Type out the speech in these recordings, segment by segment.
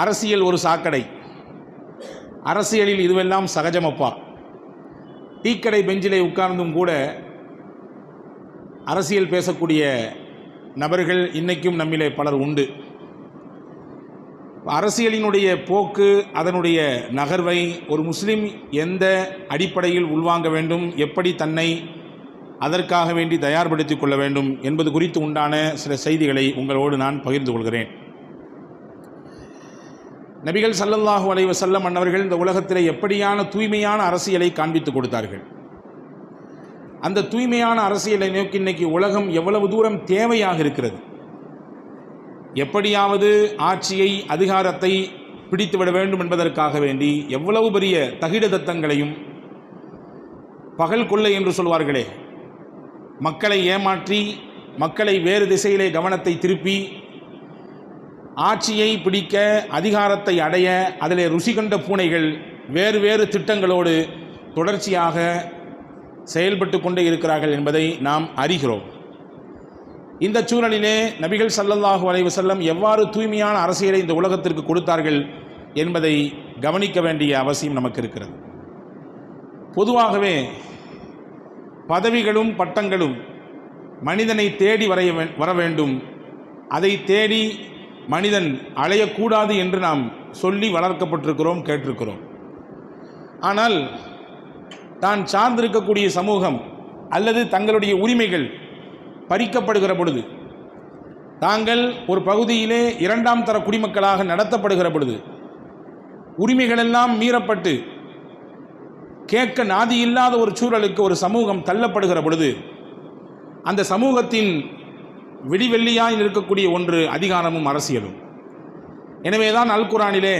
அரசியல் ஒரு சாக்கடை. அரசியலில் இதுவெல்லாம் சகஜமப்பா. டீக்கடை பெஞ்சிலே உட்கார்ந்தும் கூட அரசியல் பேசக்கூடிய நபர்கள் இன்றைக்கும் நம்மிலே பலர் உண்டு. அரசியலினுடைய போக்கு, அதனுடைய நகர்வை ஒரு முஸ்லீம் எந்த அடிப்படையில் உள்வாங்க வேண்டும், எப்படி தன்னை அதற்காக வேண்டி தயார்படுத்திக் கொள்ள வேண்டும் என்பது குறித்து உண்டான சில செய்திகளை உங்களோடு நான் பகிர்ந்து கொள்கிறேன். நபிகள் ஸல்லல்லாஹு அலைஹி வஸல்லம் அன்னவர்கள் இந்த உலகத்திலே எப்படியான தூய்மையான அரசியலை காண்பித்து கொடுத்தார்கள். அந்த தூய்மையான அரசியலை நோக்கி இன்றைக்கி உலகம் எவ்வளவு தூரம் தேவையாக இருக்கிறது. எப்படியாவது ஆட்சியை, அதிகாரத்தை பிடித்துவிட வேண்டும் என்பதற்காக வேண்டி எவ்வளவு பெரிய தகிட தத்தங்களையும், பகல் கொள்ளை என்று சொல்வார்களே, மக்களை ஏமாற்றி மக்களை வேறு திசையிலே கவனத்தை திருப்பி ஆட்சியை பிடிக்க, அதிகாரத்தை அடைய அதிலே ருசி கண்ட பூனைகள் வேறு வேறு திட்டங்களோடு தொடர்ச்சியாக செயல்பட்டு கொண்டே இருக்கிறார்கள் என்பதை நாம் அறிகிறோம். இந்த சூழலிலே நபிகள் ஸல்லல்லாஹு அலைஹி வஸல்லம் எவ்வாறு தூய்மையான அரசியலை இந்த உலகத்திற்கு கொடுத்தார்கள் என்பதை கவனிக்க வேண்டிய அவசியம் நமக்கு இருக்கிறது. பொதுவாகவே பதவிகளும் பட்டங்களும் மனிதனை தேடி வர வேண்டும், அதை தேடி மனிதன் அலையக்கூடாது என்று நாம் சொல்லி வளர்க்கப்பட்டிருக்கிறோம், கேட்டிருக்கிறோம். ஆனால் தான் சார்ந்திருக்கக்கூடிய சமூகம் அல்லது தங்களுடைய உரிமைகள் பறிக்கப்படுகிற பொழுது, தாங்கள் ஒரு பகுதியிலே இரண்டாம் தர குடிமக்களாக நடத்தப்படுகிற பொழுது, உரிமைகளெல்லாம் மீறப்பட்டு கேட்க நாதி இல்லாத ஒரு சூழலுக்கு ஒரு சமூகம் தள்ளப்படுகிற பொழுது, அந்த சமூகத்தின் விடிவெள்ளியாய் இருக்கக்கூடிய ஒன்று அதிகாரமும் அரசியலும். எனவேதான் அல் குர்ஆனிலே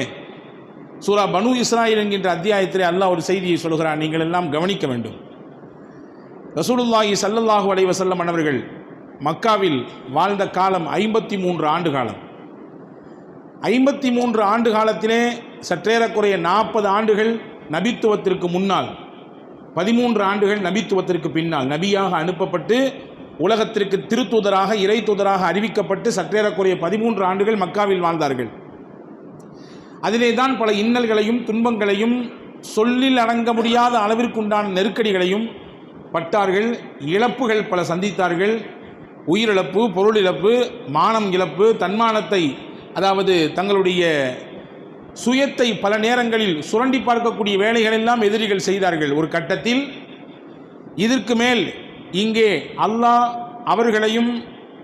சூரா பனு இஸ்ராயில் என்கின்ற அத்தியாயத்திலே அல்லாஹ் ஒரு செய்தியை சொல்கிறான், நீங்கள் எல்லாம் கவனிக்க வேண்டும். ரசூலுல்லாஹி ஸல்லல்லாஹு அலைஹி வஸல்லம் அவர்கள் மக்காவில் வாழ்ந்த காலம் 53 ஆண்டு காலம். 53 ஆண்டு காலத்திலே சற்றேறக்குறைய 40 ஆண்டுகள் நபித்துவத்திற்கு முன்னால், 13 ஆண்டுகள் நபித்துவத்திற்கு பின்னால் நபியாக அனுப்பப்பட்டு உலகத்திற்கு திருத்தூதராக, இறை தூதராக அறிவிக்கப்பட்டு சற்றேறக்குறைய 13 ஆண்டுகள் மக்காவில் வாழ்ந்தார்கள். அதிலே தான் பல இன்னல்களையும் துன்பங்களையும் சொல்லில் அடங்க முடியாத அளவிற்குண்டான நெருக்கடிகளையும் பட்டார்கள். இழப்புகள் பல சந்தித்தார்கள். உயிரிழப்பு, பொருள் இழப்பு, மானம் இழப்பு, தன்மானத்தை, அதாவது தங்களுடைய சுயத்தை பல நேரங்களில் சுரண்டி பார்க்கக்கூடிய வேலைகளெல்லாம் எதிரிகள் செய்தார்கள். ஒரு கட்டத்தில் இதற்கு மேல் இங்கே அல்லாஹ் அவர்களையும்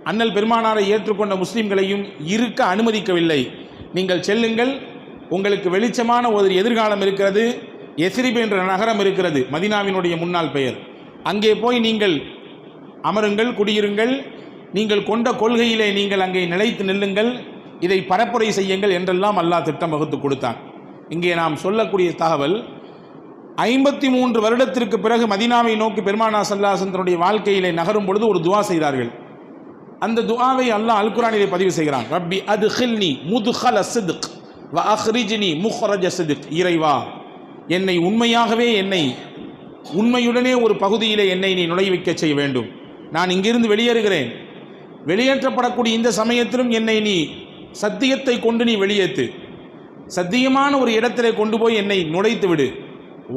அண்ணல் பெருமானாரை ஏற்றுக்கொண்ட முஸ்லிம்களையும் இருக்க அனுமதிக்கவில்லை. நீங்கள் செல்லுங்கள், உங்களுக்கு வெளிச்சமான ஒரு எதிர்காலம் இருக்கிறது. எஸ்ரிப் என்ற நகரம் இருக்கிறது, மதீனாவினுடைய முன்னாள் பெயர். அங்கே போய் நீங்கள் அமருங்கள், குடியிருங்கள், நீங்கள் கொண்ட கொள்கையிலே நீங்கள் அங்கே நிலைத்து நில்லுங்கள், இதை பரப்புரை செய்யுங்கள் என்றெல்லாம் அல்லாஹ் திட்டம் வகுத்து கொடுத்தான். இங்கே நாம் சொல்லக்கூடிய தகவல், 53 வருடத்திற்கு பிறகு மதீனாவை நோக்கி பெருமானார் ஸல்லல்லாஹு அலைஹி வஸல்லம் தன்னுடைய வாழ்க்கையிலே நகரும் பொழுது ஒரு துஆ செய்தார்கள். அந்த துஆவை அல்லாஹ் அல் குர்ஆனிலே பதிவு செய்கிறான். ரப்பி அத்கில்னி முத்கல ஸித்க் வ அக்ரிஜ்னி முக்ரஜ ஸித்க். இறைவா, என்னை உண்மையாகவே, என்னை உண்மையுடனே ஒரு பகுதியிலே என்னை நீ நுழைவிக்க செய்ய வேண்டும். நான் இங்கிருந்து வெளியேறுகிறேன், வெளியேற்றப்படக்கூடிய இந்த சமயத்திலும் என்னை நீ சத்தியத்தை கொண்டு நீ வெளியேற்று, சத்தியமான ஒரு இடத்திலே கொண்டு போய் என்னை நுழைத்து விடு.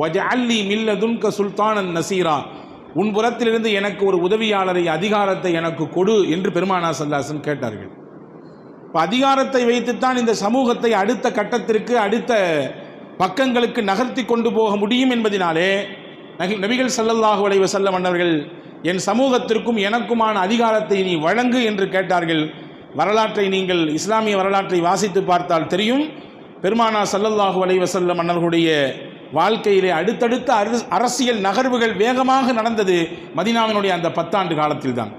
வஜஅல்லி மில்லதுன்க சுல்தானன் நசீரா, உன் புறத்திலிருந்து எனக்கு ஒரு உதவியாளரை, அதிகாரத்தை எனக்கு கொடு என்று பெருமானார் ஸல்லல்லாஹு அலைஹி வஸல்லம் கேட்டார்கள். இப்போ அதிகாரத்தை வைத்துத்தான் இந்த சமூகத்தை அடுத்த கட்டத்திற்கு, அடுத்த பக்கங்களுக்கு நகர்த்தி கொண்டு போக முடியும் என்பதினாலே நபிகள் ஸல்லல்லாஹு அலைஹி வஸல்லம் அன்னவர்கள் என் சமூகத்திற்கும் எனக்குமான அதிகாரத்தை நீ வழங்கு என்று கேட்டார்கள். வரலாற்றை நீங்கள் இஸ்லாமிய வரலாற்றை வாசித்து பார்த்தால் தெரியும், பெருமானார் ஸல்லல்லாஹு அலைஹி வஸல்லம் அன்னவர்களுடைய வாழ்க்கையிலே அடுத்தடுத்த அரசியல் நகர்வுகள் வேகமாக நடந்தது மதீனாவினுடைய அந்த 10 ஆண்டு காலத்தில் தான்.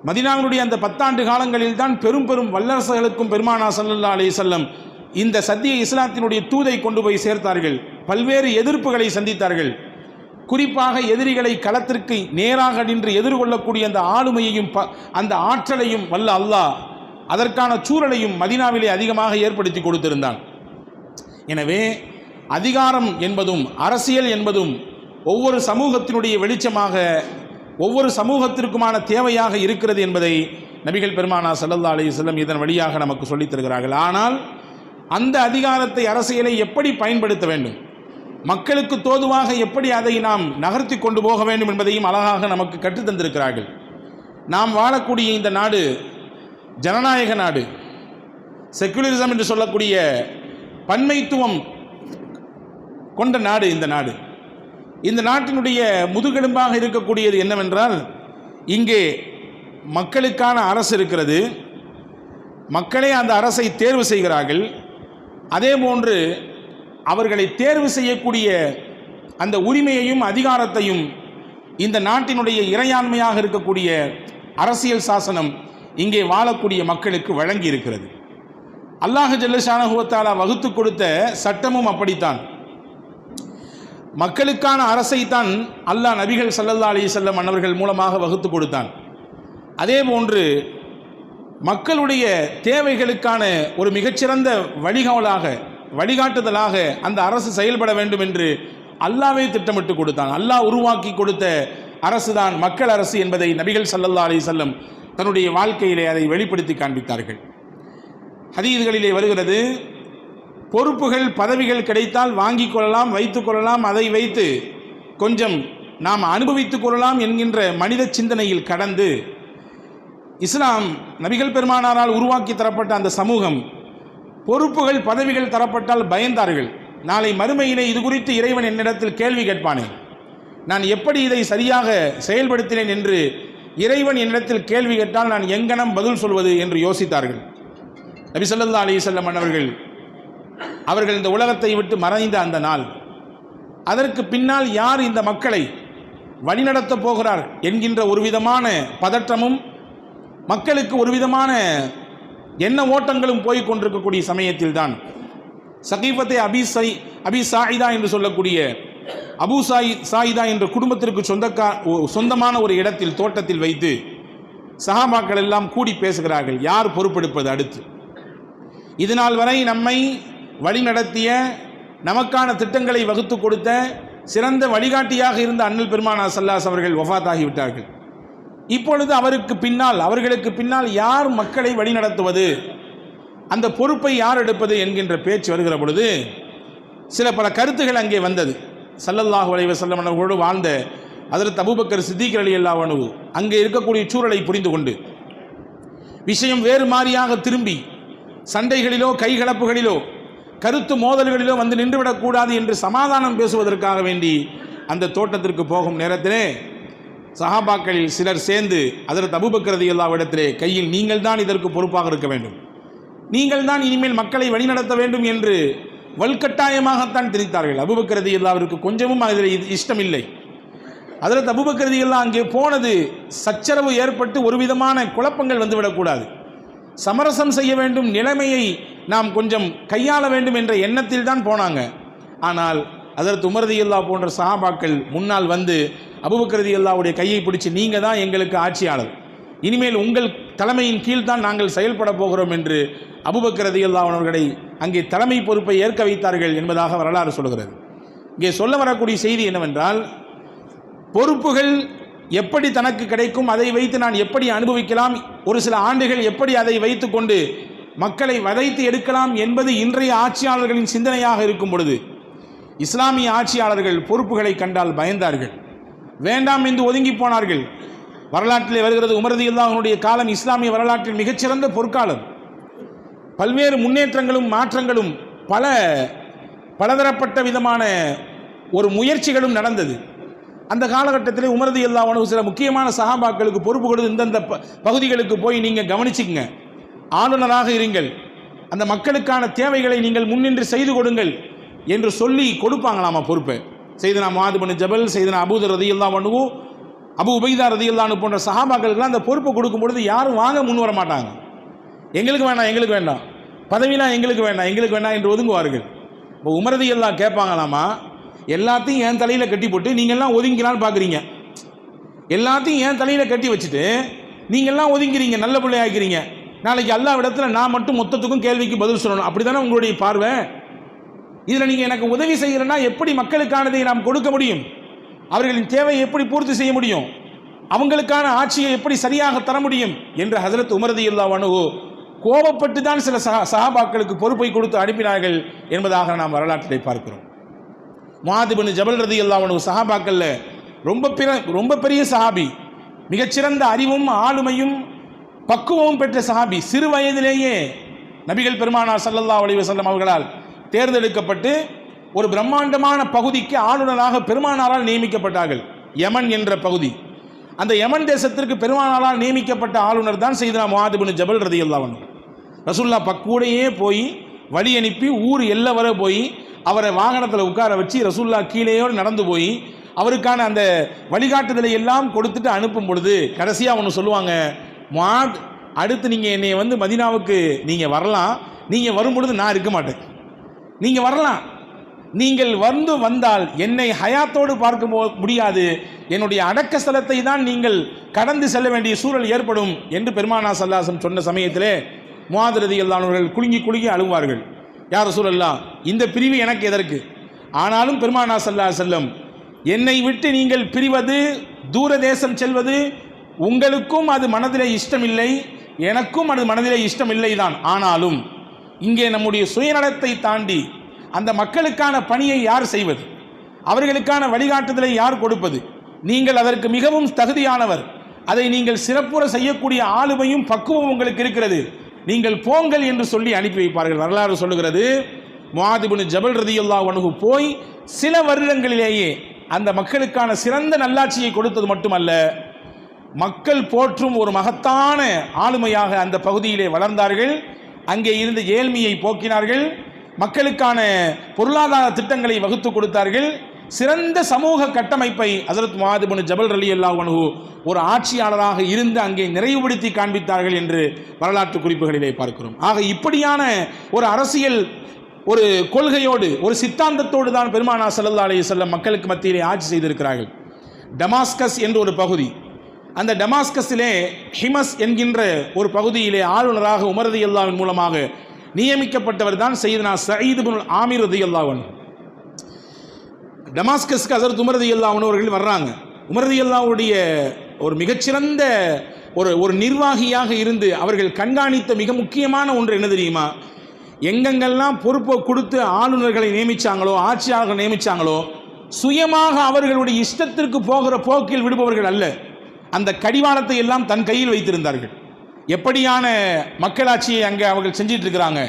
மதீனாவினுடைய அந்த 10 ஆண்டு காலங்களில் தான் பெரும் பெரும் வல்லரசுகளுக்கும் பெருமானார் ஸல்லல்லாஹு அலைஹி வஸல்லம் இந்த சத்திய இஸ்லாத்தினுடைய தூதை கொண்டு போய் சேர்த்தார்கள். பல்வேறு எதிர்ப்புகளை சந்தித்தார்கள். குறிப்பாக எதிரிகளை களத்திற்கு நேராக நின்று எதிர்கொள்ளக்கூடிய அந்த ஆளுமையையும் அந்த ஆற்றலையும் வல்ல அல்லாஹ் அதற்கான சூழலையும் மதீனாவிலே அதிகமாக ஏற்படுத்தி கொடுத்திருந்தான். எனவே அதிகாரம் என்பதும் அரசியல் என்பதும் ஒவ்வொரு சமூகத்தினுடைய வெளிச்சமாக, ஒவ்வொரு சமூகத்திற்குமான தேவையாக இருக்கிறது என்பதை நபிகள் பெருமானார் ஸல்லல்லாஹு அலைஹி வஸல்லம் இதன் வழியாக நமக்கு சொல்லித் தருகிறார்கள். ஆனால் அந்த அதிகாரத்தை அரசியலை எப்படி பயன்படுத்த வேண்டும், மக்களுக்கு தோதுவாக எப்படி அதை நாம் நகர்த்தி கொண்டு போக வேண்டும் என்பதையும் அழகாக நமக்கு கற்றுத்தந்திருக்கிறார்கள். நாம் வாழக்கூடிய இந்த நாடு ஜனநாயக நாடு, செக்குலரிசம் என்று சொல்லக்கூடிய பன்மைத்துவம் கொண்ட நாடு இந்த நாடு. இந்த நாட்டினுடைய முதுகெலும்பாக இருக்கக்கூடியது என்னவென்றால், இங்கே மக்களுக்கான அரசு இருக்கிறது, மக்களே அந்த அரசை தேர்வு செய்கிறார்கள். அதே போன்று அவர்களை தேர்வு செய்யக்கூடிய அந்த உரிமையையும் அதிகாரத்தையும் இந்த நாட்டினுடைய இறையாண்மையாக இருக்கக்கூடிய அரசியல் சாசனம் இங்கே வாழக்கூடிய மக்களுக்கு வழங்கி இருக்கிறது. அல்லாஹ் ஜல்லஷானஹு வ தஆலா வகுத்து கொடுத்த சட்டமும் அப்படித்தான். மக்களுக்கான அரசைத்தான் அல்லாஹ் நபிகள் ஸல்லல்லாஹு அலைஹி வஸல்லம் அன்னவர்கள் மூலமாக வகுத்து கொடுத்தான். அதே போன்று மக்களுடைய தேவைகளுக்கான ஒரு மிகச்சிறந்த வழிகாட்டுதலாக அந்த அரசு செயல்பட வேண்டும் என்று அல்லாஹ்வே திட்டமிட்டு கொடுத்தான். அல்லாஹ் உருவாக்கி கொடுத்த அரசு தான் மக்கள் அரசு என்பதை நபிகள் ஸல்லல்லாஹு அலைஹி வஸல்லம் தன்னுடைய வாழ்க்கையிலே அதை வெளிப்படுத்தி காண்பித்தார்கள். ஹதீஸ்களிலே வருகிறது, பொறுப்புகள் பதவிகள் கிடைத்தால் வாங்கிக் கொள்ளலாம், வைத்துக் கொள்ளலாம், அதை வைத்து கொஞ்சம் நாம் அனுபவித்துக் கொள்ளலாம் என்கின்ற மனித சிந்தனையில் கடந்து இஸ்லாம் நபிகள் பெருமானாரால் உருவாக்கி தரப்பட்ட அந்த சமூகம் பொறுப்புகள் பதவிகள் தரப்பட்டால் பயந்தார்கள். நாளை மறுமையிலே இது குறித்து இறைவன் என்னிடத்தில் கேள்வி கேட்பானே, நான் எப்படி இதை சரியாக செயல்படுத்தினேன் என்று இறைவன் என்னிடத்தில் கேள்வி கேட்டால் நான் எங்கனம் பதில் சொல்வது என்று யோசித்தார்கள். நபி ஸல்லல்லாஹு அலைஹி வஸல்லம் அவர்கள் இந்த உலகத்தை விட்டு மறைந்த அந்த நாள், அதற்கு பின்னால் யார் இந்த மக்களை வழிநடத்தப் போகிறார் என்கின்ற ஒரு விதமான பதற்றமும் மக்களுக்கு ஒரு விதமான எண்ண ஓட்டங்களும் போய் கொண்டிருக்கக்கூடிய சமயத்தில் தான் சகீஃபத்தை அபி சாயிதா என்று சொல்லக்கூடிய அபு சாயிதா என்ற குடும்பத்திற்கு சொந்தமான ஒரு இடத்தில் தோட்டத்தில் வைத்து சஹாபாக்கள் எல்லாம் கூடி பேசுகிறார்கள், யார் பொறுப்பெடுப்பது அடுத்து. இதனால் வரை நம்மை வழிநடத்திய, நமக்கான திட்டங்களை வகுத்து கொடுத்த சிறந்த வழிகாட்டியாக இருந்த அண்ணல் பெருமானார் ஸல்லல்லாஹு அலைஹி அவர்கள் வஃபாத்தாகிவிட்டார்கள். இப்பொழுது அவர்களுக்கு பின்னால் யார் மக்களை வழிநடத்துவது, அந்த பொறுப்பை யார் எடுப்பது என்கின்ற பேச்சு வருகிற பொழுது பல கருத்துகள் அங்கே வந்தது. ஸல்லல்லாஹு அலைஹி வஸல்லம் அவர்களோடு வாழ்ந்த ஹஜ்ரத் அபூபக்கர் சித்திக் ரலியல்லாஹு அன்ஹு அங்கே இருக்கக்கூடிய சூழலை புரிந்து கொண்டு விஷயம் வேறு மாதிரியாக திரும்பி சண்டைகளிலோ கைகலப்புகளிலோ கருத்து மோதல்களிலோ வந்து நின்றுவிடக்கூடாது என்று சமாதானம் பேசுவதற்காக வேண்டி அந்த தோட்டத்திற்கு போகும் நேரத்திலே சஹாபாக்களில் சிலர் சேர்ந்து ஹஜ்ரத் அபூபக்கர் ரலியல்லாஹு இடத்திலே கையில் நீங்கள் தான் இதற்கு பொறுப்பாக இருக்க வேண்டும், நீங்கள் தான் இனிமேல் மக்களை வழிநடத்த வேண்டும் என்று வல்கட்டாயமாகத்தான் திணித்தார்கள். அபூபக்கர் ரலியல்லாஹுவிற்கு கொஞ்சமும் அதில் இஷ்டமில்லை. ஹஜ்ரத் அபூபக்கர் ரலியல்லாஹு அங்கே போனது சச்சரவு ஏற்பட்டு ஒரு விதமான குழப்பங்கள் வந்துவிடக்கூடாது, சமரசம் செய்ய வேண்டும், நிலைமையை நாம் கொஞ்சம் கையாள வேண்டும் என்ற எண்ணத்தில் தான் போனாங்க. ஆனால் ஹஜ்ரத் உமர் ரலியல்லாஹு போன்ற சஹாபாக்கள் முன்னால் வந்து அபூபக்கர் ரலியல்லாஹுடைய கையை பிடிச்சு, நீங்கள் தான் எங்களுக்கு ஆட்சியாளர், இனிமேல் உங்கள் தலைமையின் கீழ் தான் நாங்கள் செயல்பட போகிறோம் என்று அபூபக்கர் ரலியல்லாஹு அவர்களை அங்கே தலைமை பொறுப்பை ஏற்க வைத்தார்கள் என்பதாக வரலாறு சொல்கிறது. இங்கே சொல்ல வரக்கூடிய செய்தி என்னவென்றால், பொறுப்புகள் எப்படி தனக்கு கிடைக்கும், அதை வைத்து நான் எப்படி அனுபவிக்கலாம், ஒரு சில ஆண்டுகள் எப்படி அதை வைத்து கொண்டு மக்களை வதைத்து எடுக்கலாம் என்பது இன்றைய ஆட்சியாளர்களின் சிந்தனையாக இருக்கும் பொழுது இஸ்லாமிய ஆட்சியாளர்கள் பொறுப்புகளை கண்டால் பயந்தார்கள், வேண்டாம் என்று ஒதுங்கி போனார்கள். வரலாற்றிலே வருகிறது, உமர் ரலியல்லாஹு அன்ஹுடைய காலம் இஸ்லாமிய வரலாற்றில் மிகச்சிறந்த பொற்காலம். பல்வேறு முன்னேற்றங்களும் மாற்றங்களும் பலதரப்பட்ட விதமான ஒரு முயற்சிகளும் நடந்தது. அந்த காலகட்டத்தில் உமர் ரலியல்லாஹு அன்ஹு சில முக்கியமான சஹாபாக்களுக்கு பொறுப்பு கொடுத்து இந்தந்த பகுதிகளுக்கு போய் நீங்கள் கவனிச்சுங்க, ஆளுநராக இருங்கள், அந்த மக்களுக்கான தேவைகளை நீங்கள் முன்னின்று செய்து கொடுங்கள் என்று சொல்லி கொடுப்பாங்களாமா பொறுப்பை. சையதுனா முஆத் பின் ஜபல், சையதுனா அபூதர் ரலியல்லாஹு அன்ஹு, அபு உபைதா ரலியல்லாஹு அன்ஹு போன்ற சஹாபாக்களுக்கெல்லாம் அந்த பொறுப்பை கொடுக்கும் பொழுது யாரும் வாங்க முன் வர மாட்டாங்க. எங்களுக்கு வேண்டாம், பதவியெலாம் எங்களுக்கு வேண்டாம் என்று ஒதுங்குவார்கள். இப்போ உமர் ரலியல்லாஹு கேட்பாங்களாமா, எல்லாத்தையும் என் தலையில் கட்டி போட்டு நீங்கள்லாம் ஒதுங்கினான்னு பார்க்குறீங்க, எல்லாத்தையும் என் தலையில் கட்டி வச்சுட்டு நீங்கள்லாம் ஒதுங்கிறீங்க, நல்ல பிள்ளை ஆக்கிறீங்க, நாளைக்கு அல்லாஹ் இடத்துல நான் மட்டும் மொத்தத்துக்கும் கேள்விக்கு பதில் சொல்லணும், அப்படி தானே உங்களுடைய பார்வை? இதில் நீங்கள் எனக்கு உதவி செய்கிறேன்னா எப்படி மக்களுக்கானதை நாம் கொடுக்க முடியும், அவர்களின் தேவையை எப்படி பூர்த்தி செய்ய முடியும், அவங்களுக்கான ஆட்சியை எப்படி சரியாக தர முடியும் என்று ஹஜ்ரத் உமர் ரலியல்லாஹு அன்ஹு கோபப்பட்டு தான் சில சஹாபாக்களுக்கு பொறுப்பை கொடுத்து அனுப்பினார்கள் என்பதாக நாம் வரலாற்றை பார்க்கிறோம். முஆத் இப்னு ஜபல் ரலியல்லாஹு அன்ஹு சஹாபாக்கள்ல ரொம்ப பெரிய சஹாபி, மிகச்சிறந்த அறிவும் ஆளுமையும் பக்குவமும் பெற்ற சஹாபி. சிறு வயதிலேயே நபிகள் பெருமானார் ஸல்லல்லாஹு அலைஹி வஸல்லம் அவர்களால் தேர்ந்தெடுக்கப்பட்டு ஒரு பிரம்மாண்டமான பகுதிக்கு ஆளுநராக பெருமானாரால் நியமிக்கப்பட்டார்கள். யமன் என்ற பகுதி, அந்த யமன் தேசத்திற்கு பெருமானாரால் நியமிக்கப்பட்ட ஆளுநர் தான் சையதுனா முஆத் இப்னு ஜபல் ரலியல்லாஹு அன்ஹு. ரசூலுல்லாஹ் பக்கூடையே போய் வழி அனுப்பி ஊர் எல்லை வரை போய் அவரை வாகனத்தில் உட்கார வச்சு ரசூலுல்லாஹ் கீழேயோடு நடந்து போய் அவருக்கான அந்த வழிகாட்டுதலை எல்லாம் கொடுத்துட்டு அனுப்பும் பொழுது கடைசியாக ஒன்று சொல்லுவாங்க, முஆத், அடுத்து நீங்கள் என்னை மதீனாவுக்கு நீங்கள் வரலாம், நீங்கள் வரும் பொழுது நான் இருக்க மாட்டேன், நீங்கள் வரலாம், நீங்கள் வந்தால் என்னை ஹயாத்தோடு பார்க்க முடியாது, என்னுடைய அடக்க ஸ்தலத்தை தான் நீங்கள் கடந்து செல்ல வேண்டிய சூழல் ஏற்படும் என்று பெருமானார் ஸல்லல்லாஹு அலைஹி வஸல்லம் சொன்ன சமயத்திலே முஆத் ரலியல்லாஹு அன்ஹு அவர்கள் குலுங்கி அழுவார்கள். யா ரசூலல்லாஹ், இந்த பிரிவு எனக்கு எதற்கு? ஆனாலும் பெருமானார் ஸல்லல்லாஹு அலைஹி வஸல்லம், என்னை விட்டு நீங்கள் பிரிவது, தூர தேசம் செல்வது உங்களுக்கும் அது மனதிலே இஷ்டமில்லை, எனக்கும் அது மனதிலே இஷ்டமில்லை தான். ஆனாலும் இங்கே நம்முடைய சுயநலத்தை தாண்டி அந்த மக்களுக்கான பணியை யார் செய்வது, அவர்களுக்கான வழிகாட்டுதலை யார் கொடுப்பது? நீங்கள் அதற்கு மிகவும் தகுதியானவர், அதை நீங்கள் சிறப்புற செய்யக்கூடிய ஆளுமையும் பக்குவம் உங்களுக்கு இருக்கிறது, நீங்கள் போங்கள் என்று சொல்லி அனுப்பி வைப்பார்கள். வரலாறு சொல்லுகிறது, முஆத் இப்னு ஜபல் ரலியல்லாஹு அன்ஹு போய் சில வருடங்களிலேயே அந்த மக்களுக்கான சிறந்த நல்லாட்சியை கொடுத்தது மட்டுமல்ல, மக்கள் போற்றும் ஒரு மகத்தான ஆளுமையாக அந்த பகுதியிலே வளர்ந்தார்கள். அங்கே இருந்த ஏழ்மையை போக்கினார்கள், மக்களுக்கான பொருளாதார திட்டங்களை வகுத்து கொடுத்தார்கள். சிறந்த சமூக கட்டமைப்பை ஹஜ்ரத் முஆத் இப்னு ஜபல் ரலியல்லாஹு அன்ஹு ஒரு ஆட்சியாளராக இருந்து அங்கே நிறைவுபடுத்தி காண்பித்தார்கள் என்று வரலாற்று குறிப்புகளிலே பார்க்கிறோம். ஆக இப்படியான ஒரு அரசியல், ஒரு கொள்கையோடு, ஒரு சித்தாந்தத்தோடு தான் பெருமானார் ஸல்லல்லாஹு அலைஹி வஸல்லம் மக்களுக்கு மத்தியிலே ஆட்சி செய்திருக்கிறார்கள். டமாஸ்கஸ் என்று ஒரு பகுதி, அந்த டமாஸ்கஸிலே ஹிமஸ் என்கின்ற ஒரு பகுதியிலே ஆளுநராக உமர் ரலியல்லாஹு மூலமாக நியமிக்கப்பட்டவர் தான் சையதுனா சயீத் இப்னு ஆமிர் ரலியல்லாஹு அன்ஹு. டமாஸ்கஸ்க்கு ஹஜ்ரத் உமர் ரலியல்லாஹு அன்ஹு அவர்கள் வர்றாங்க. உமர் ரலியல்லாஹுடைய ஒரு மிகச்சிறந்த ஒரு நிர்வாகியாக இருந்து அவர்கள் கண்காணித்த மிக முக்கியமான ஒன்று என்ன தெரியுமா? எங்கெங்கெல்லாம் பொறுப்பை கொடுத்து ஆளுநர்களை நியமித்தாங்களோ, ஆட்சியாளர்கள் நியமித்தாங்களோ, சுயமாக அவர்களுடைய இஷ்டத்திற்கு போகிற போக்கில் விடுபவர்கள் அல்ல, அந்த கடிவாளத்தை எல்லாம் தன் கையில் வைத்திருந்தார்கள். எப்படியான மக்களாட்சியை அங்கே அவர்கள் செஞ்சிட்டு இருக்கிறாங்க,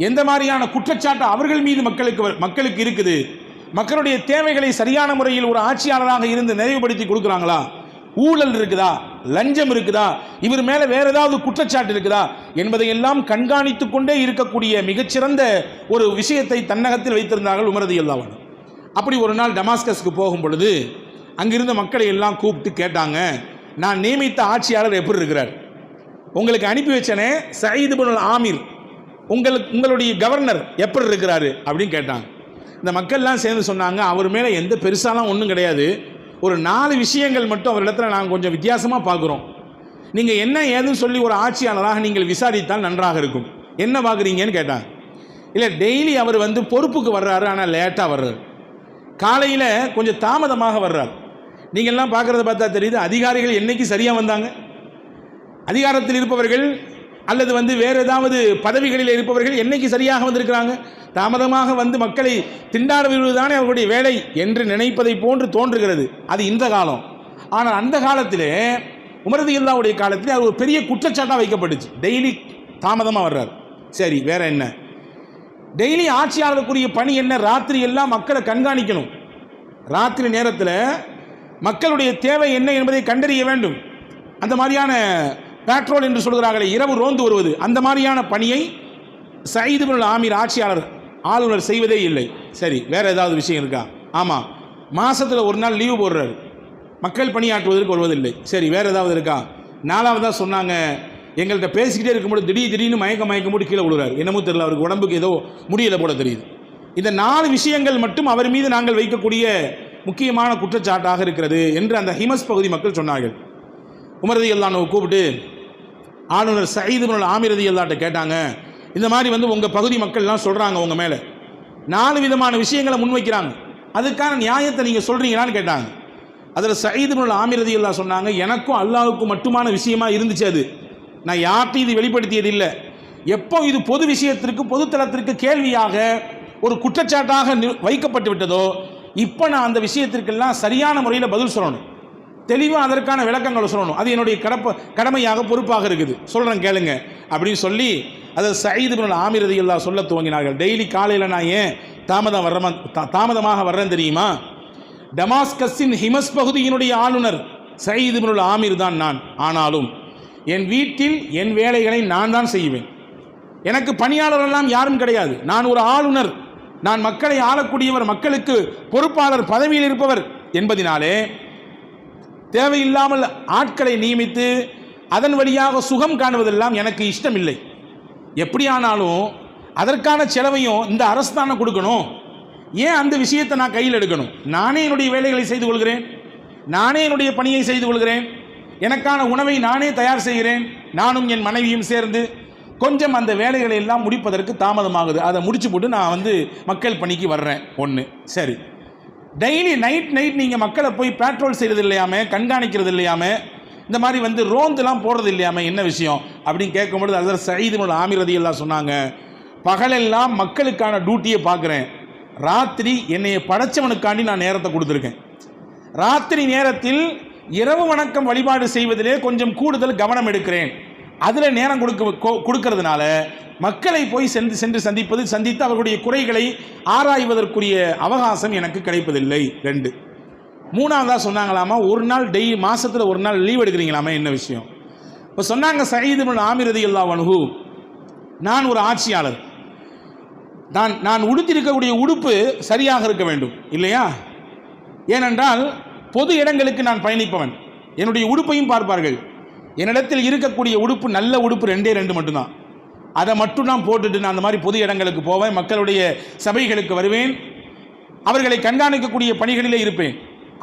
எந்த மாதிரியான குற்றச்சாட்டு அவர்கள் மீது மக்களுக்கு இருக்குது, மக்களுடைய தேவைகளை சரியான முறையில் ஒரு ஆட்சியாளராக இருந்து நிறைவுபடுத்தி கொடுக்குறாங்களா, ஊழல் இருக்குதா, லஞ்சம் இருக்குதா, இவர் மேலே வேற ஏதாவது குற்றச்சாட்டு இருக்குதா என்பதை எல்லாம் கண்காணித்து கொண்டே இருக்கக்கூடிய மிகச்சிறந்த ஒரு விஷயத்தை தன்னகத்தில் வைத்திருந்தார்கள் உமர் ரலியல்லாஹு அன்ஹு. அப்படி ஒரு நாள் டமாஸ்கஸ்க்கு போகும் பொழுது அங்கிருந்த மக்களை எல்லாம் கூப்பிட்டு கேட்டாங்க, நான் நியமித்த ஆட்சியாளர் எப்படி இருக்கிறார், உங்களுக்கு அனுப்பி வச்சனே சயீத் இப்னு ஆமிர், உங்களுடைய கவர்னர் எப்படி இருக்கிறாரு அப்படின்னு கேட்டாங்க. இந்த மக்கள்லாம் சேர்ந்து சொன்னாங்க, அவர் மேலே எந்த பெருசாலாம் ஒன்றும் கிடையாது, ஒரு 4 விஷயங்கள் மட்டும் அவரிடத்தில் நாங்கள் கொஞ்சம் வித்தியாசமாக பார்க்குறோம், நீங்கள் என்ன ஏதுன்னு சொல்லி ஒரு ஆட்சியாளராக நீங்கள் விசாரித்தால் நன்றாக இருக்கும், என்ன பார்க்குறீங்கன்னு கேட்டாங்க. இல்லை, டெய்லி அவர் பொறுப்புக்கு வர்றாரு, ஆனால் லேட்டாக வர்றாரு, காலையில் கொஞ்சம் தாமதமாக வர்றார். நீங்கள்லாம் பார்க்குறத பார்த்தா தெரியுது, அதிகாரிகள் என்னைக்கு சரியாக வந்தாங்க, அதிகாரத்தில் இருப்பவர்கள் அல்லது வேறு ஏதாவது பதவிகளில் இருப்பவர்கள் என்னைக்கு சரியாக வந்திருக்கிறாங்க, தாமதமாக மக்களை திண்டாட விடுவதுதானே அவர்களுடைய வேலை என்று நினைப்பதை போன்று தோன்றுகிறது. அது இந்த காலம். ஆனால் அந்த காலத்திலே உமர் ரலியல்லாஹுடைய காலத்திலே அது ஒரு பெரிய குற்றச்சாட்டாக வைக்கப்பட்டுச்சு, டெய்லி தாமதமாக வர்றார். சரி, வேற என்ன? டெய்லி ஆட்சியாளருக்குரிய பணி என்ன? ராத்திரி எல்லாம் மக்களை கண்காணிக்கணும், ராத்திரி நேரத்தில் மக்களுடைய தேவை என்ன என்பதை கண்டறிய வேண்டும். அந்த மாதிரியான பேட்ரோல் என்று சொல்கிறார்களே, இரவு ரோந்து வருவது, அந்த மாதிரியான பணியை சயீத் இப்னு ஆமிர் ஆளுநர் செய்வதே இல்லை. சரி, வேற ஏதாவது விஷயம் இருக்கா? ஆமாம், மாதத்தில் ஒரு நாள் லீவு போடுறாரு, மக்கள் பணியாற்றுவதற்கு வருவதில்லை. சரி, வேற ஏதாவது இருக்கா? 4வதாக சொன்னாங்க, எங்கள்கிட்ட பேசிக்கிட்டே இருக்கும்போது திடீர்னு மயக்கம் போட்டு கீழே விழுறாரு, என்னமோ தெரியல, அவருக்கு உடம்புக்கு ஏதோ முடியலை போல தெரியுது. இந்த 4 விஷயங்கள் மட்டும் அவர் மீது நாங்கள் வைக்கக்கூடிய முக்கியமான குற்றச்சாட்டாக இருக்கிறது என்று அந்த ஹிமஸ் பகுதி மக்கள் சொன்னார்கள். உமர் ரலியல்லாஹு அன்ஹு கூப்பிட்டு ஆளுநர் சயீத் இப்னு ஆமிர் ரலியல்லாஹு கேட்டாங்க, இந்த மாதிரி உங்கள் பகுதி மக்கள்லாம் சொல்கிறாங்க உங்கள் மேலே 4 விதமான விஷயங்களை முன்வைக்கிறாங்க, அதுக்கான நியாயத்தை நீங்கள் சொல்கிறீங்களான்னு கேட்டாங்க. அதில் சயீத் இப்னு ஆமிர் ரலியல்லாஹு சொன்னாங்க, எனக்கும் அல்லாஹ்வுக்கும் மட்டுமான விஷயமா இருந்துச்சு, அது நான் யார்ட்டையும் இது வெளிப்படுத்தியது இல்லை, எப்போ இது பொது விஷயத்திற்கு பொதுத்தளத்திற்கு கேள்வியாக ஒரு குற்றச்சாட்டாக வைக்கப்பட்டு விட்டதோ இப்போ நான் அந்த விஷயத்திற்கெல்லாம் சரியான முறையில் பதில் சொல்லணும், தெளிவாக அதற்கான விளக்கங்களை சொல்லணும். அது என்னுடைய கடமையாக பொறுப்பாக இருக்குது, சொல்கிறேன் கேளுங்க அப்படின்னு சொல்லி அதை சயீத் இப்னு ஆமிர் ரலியல்லாஹு சொல்ல துவங்கினார்கள். டெய்லி காலையில் நான் ஏன் தாமதமாக வர்றேன் தெரியுமா? டமாஸ்கஸின் ஹிமஸ் பகுதியினுடைய ஆளுநர் சயீத் இப்னு ஆமிர் தான் நான். ஆனாலும் என் வீட்டில் என் வேலைகளை நான் தான் செய்வேன். எனக்கு பணியாளரெல்லாம் யாரும் கிடையாது. நான் ஒரு ஆளுநர், நான் மக்களை ஆளக்கூடியவர், மக்களுக்கு பொறுப்பாளர் பதவியில் இருப்பவர் என்பதினாலே தேவையில்லாமல் ஆட்களை நியமித்து அதன் வழியாக சுகம் காணுவதெல்லாம் எனக்கு இஷ்டமில்லை. எப்படியானாலும் அதற்கான செலவையும் இந்த அரசு தானே கொடுக்கணும். ஏன் அந்த விஷயத்தை நான் கையில் எடுக்கணும்? நானே என்னுடைய வேலைகளை செய்து கொள்கிறேன், நானே என்னுடைய பணியை செய்து கொள்கிறேன், எனக்கான உணவை நானே தயார் செய்கிறேன். நானும் என் மனைவியும் சேர்ந்து கொஞ்சம் அந்த வேலைகளை எல்லாம் முடிப்பதற்கு தாமதமாகுது. அதை முடிச்சு போட்டு நான் மக்கள் பணிக்கு வர்றேன். ஒன்று சரி, டெய்லி நைட் நீங்கள் மக்களை போய் பேட்ரோல் செய்கிறது இல்லையாமல், கண்காணிக்கிறது இல்லையாமல், இந்த மாதிரி ரோந்தெல்லாம் போடுறது இல்லையாமல், என்ன விஷயம் அப்படின்னு கேட்கும்பொழுது ஹஸரத் சயீத் இப்னு ஆமிர் ரலியல்லாஹு சொன்னாங்க, பகலெல்லாம் மக்களுக்கான டியூட்டியை பார்க்குறேன், ராத்திரி என்னைய படைச்சவனுக்காண்டி நான் நேரத்தை கொடுத்துருக்கேன். ராத்திரி நேரத்தில் இரவு வணக்கம் வழிபாடு செய்வதிலே கொஞ்சம் கூடுதல் கவனம் எடுக்கிறேன். அதில் நேரம் கொடுக்கறதுனால மக்களை போய் சென்று சந்தித்து அவர்களுடைய குறைகளை ஆராய்வதற்குரிய அவகாசம் எனக்கு கிடைப்பதில்லை. 2. மூணாவதாக சொன்னாங்களாமா, ஒரு நாள் மாதத்தில் ஒரு நாள் லீவ் எடுக்கிறீங்களாமா, என்ன விஷயம்? இப்போ சொன்னாங்க சயீத் இப்னு ஆமிர் ரலியல்லாஹு அன்ஹு, நான் ஒரு ஆட்சியாளர், நான் உடுத்திருக்கக்கூடிய உடுப்பு சரியாக இருக்க வேண்டும் இல்லையா? ஏனென்றால் பொது இடங்களுக்கு நான் பயணிப்பவன், என்னுடைய உடுப்பையும் பார்ப்பார்கள். என்னிடத்தில் இருக்கக்கூடிய உடுப்பு நல்ல உடுப்பு 2 மட்டும்தான். அதை மட்டும் நான் போட்டுட்டு நான் அந்த மாதிரி பொது இடங்களுக்கு போவேன், மக்களுடைய சபைகளுக்கு வருவேன், அவர்களை கண்காணிக்கக்கூடிய பணிகளிலே இருப்பேன்.